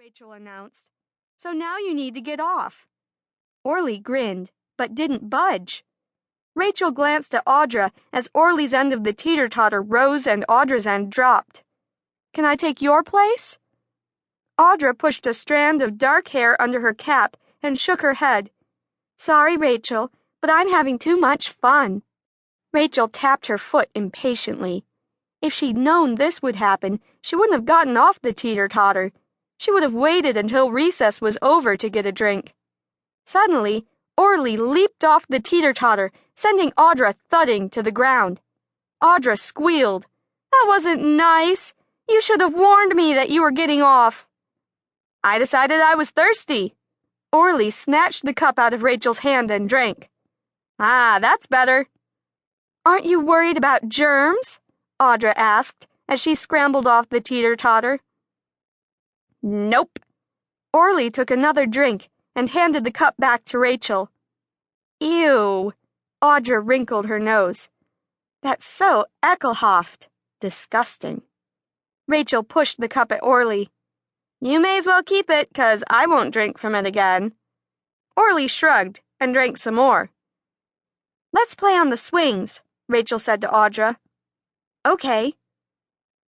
Rachel announced. "So now you need to get off." Orly grinned, but didn't budge. Rachel glanced at Audra as Orly's end of the teeter-totter rose and Audra's end dropped. "Can I take your place?" Audra pushed a strand of dark hair under her cap and shook her head. "Sorry, Rachel, but I'm having too much fun." Rachel tapped her foot impatiently. If she'd known this would happen, she wouldn't have gotten off the teeter-totter. She would have waited until recess was over to get a drink. Suddenly, Orly leaped off the teeter-totter, sending Audra thudding to the ground. Audra squealed. "That wasn't nice. You should have warned me that you were getting off." "I decided I was thirsty." Orly snatched the cup out of Rachel's hand and drank. "Ah, that's better." "Aren't you worried about germs?" Audra asked as she scrambled off the teeter-totter. "Nope." Orly took another drink and handed the cup back to Rachel. "Ew." Audra wrinkled her nose. "That's so ekelhaft. Disgusting." Rachel pushed the cup at Orly. "You may as well keep it, 'cause I won't drink from it again." Orly shrugged and drank some more. "Let's play on the swings," Rachel said to Audra. "Okay."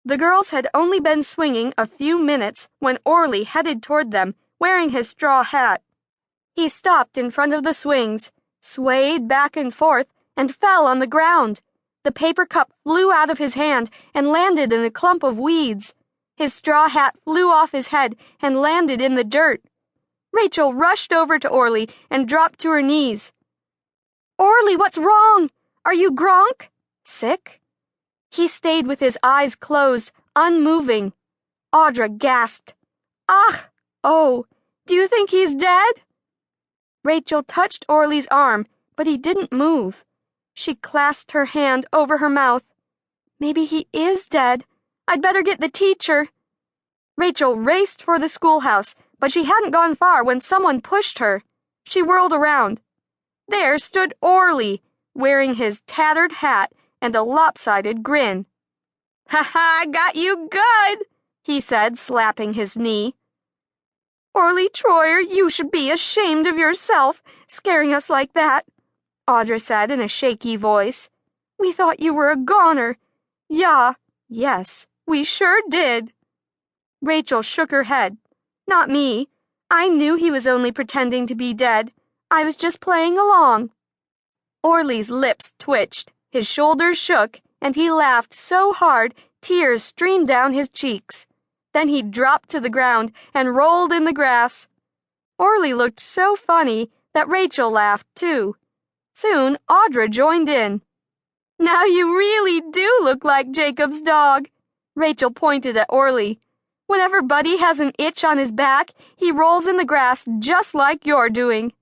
The girls had only been swinging a few minutes when Orly headed toward them, wearing his straw hat. He stopped in front of the swings, swayed back and forth, and fell on the ground. The paper cup flew out of his hand and landed in a clump of weeds. His straw hat flew off his head and landed in the dirt. Rachel rushed over to Orly and dropped to her knees. "Orly, what's wrong? Are you Gronk? Sick?" He stayed with his eyes closed, unmoving. Audra gasped. "Ah! Oh, do you think he's dead?" Rachel touched Orly's arm, but he didn't move. She clasped her hand over her mouth. "Maybe he is dead. I'd better get the teacher." Rachel raced for the schoolhouse, but she hadn't gone far when someone pushed her. She whirled around. There stood Orly, wearing his tattered hat and a lopsided grin. "Ha ha, I got you good," he said, slapping his knee. "Orly Troyer, you should be ashamed of yourself, scaring us like that," Audra said in a shaky voice. "We thought you were a goner." "Yeah, yes, we sure did." Rachel shook her head. "Not me. I knew he was only pretending to be dead. I was just playing along." Orly's lips twitched, his shoulders shook, and he laughed so hard tears streamed down his cheeks. Then he dropped to the ground and rolled in the grass. Orly looked so funny that Rachel laughed too. Soon, Audra joined in. "Now you really do look like Jacob's dog." Rachel pointed at Orly. "Whenever Buddy has an itch on his back, he rolls in the grass just like you're doing."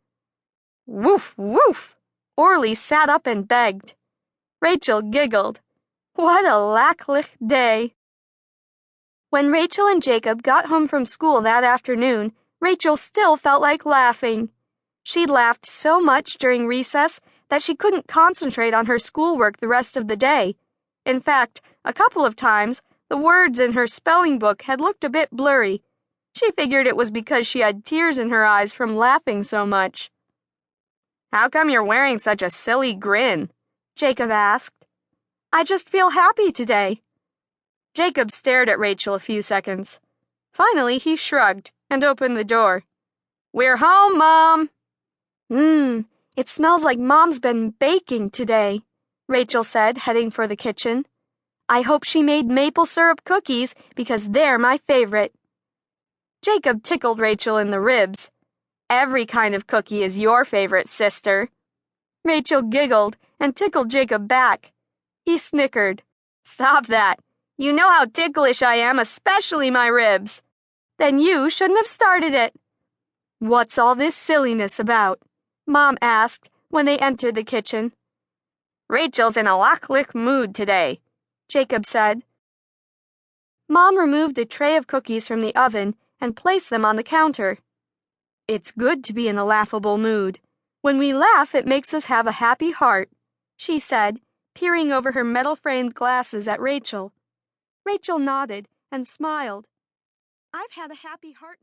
"Woof, woof!" Orly sat up and begged. Rachel giggled. What a lacklich day. When Rachel and Jacob got home from school that afternoon, Rachel still felt like laughing. She'd laughed so much during recess that she couldn't concentrate on her schoolwork the rest of the day. In fact, a couple of times, the words in her spelling book had looked a bit blurry. She figured it was because she had tears in her eyes from laughing so much. "How come you're wearing such a silly grin?" Jacob asked. "I just feel happy today." Jacob stared at Rachel a few seconds. Finally, he shrugged and opened the door. "We're home, Mom." It smells like Mom's been baking today," Rachel said, heading for the kitchen. "I hope she made maple syrup cookies because they're my favorite." Jacob tickled Rachel in the ribs. "Every kind of cookie is your favorite, sister." Rachel giggled and tickled Jacob back. He snickered. "Stop that. You know how ticklish I am, especially my ribs." "Then you shouldn't have started it." "What's all this silliness about?" Mom asked when they entered the kitchen. "Rachel's in a lacklich mood today," Jacob said. Mom removed a tray of cookies from the oven and placed them on the counter. "It's good to be in a laughable mood. When we laugh, it makes us have a happy heart," she said, peering over her metal-framed glasses at Rachel. Rachel nodded and smiled. "I've had a happy heart